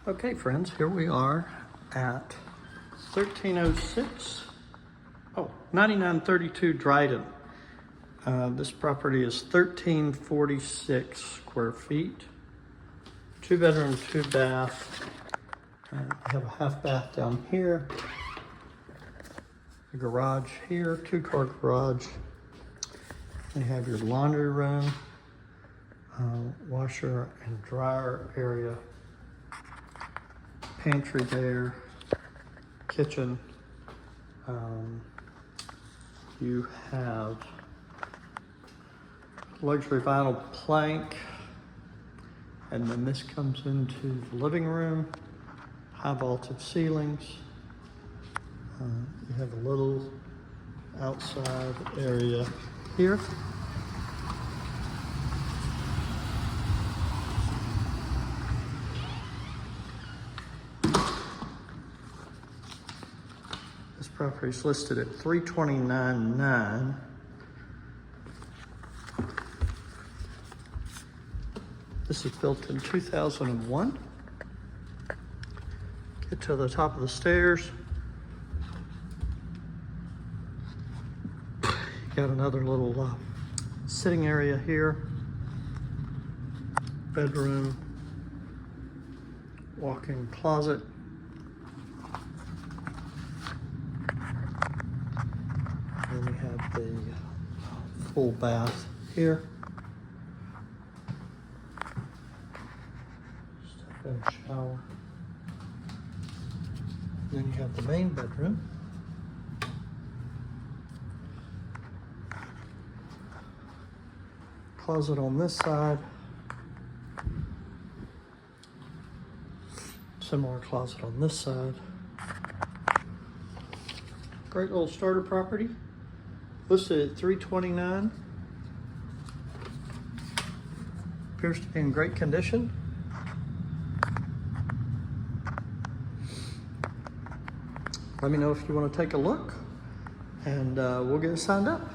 Okay, friends, here we are at 9932 Dryden. This property is 1346 square feet, 2-bedroom, 2-bath. You have a half bath down here, a garage here, 2-car garage. You have your laundry room, washer and dryer area, pantry there, kitchen. You have luxury vinyl plank, and then this comes into the living room, high vaulted ceilings. You have a little outside area here. This property is listed at $329,900. This is built in 2001. Get to the top of the stairs. You got another little sitting area here. Bedroom, walk-in closet. And we have the full bath here. Step-in shower. Then you have the main bedroom. Closet on this side. Similar closet on this side. Great little starter property. Listed at $329,000. Appears to be in great condition. Let me know if you want to take a look, and we'll get it signed up.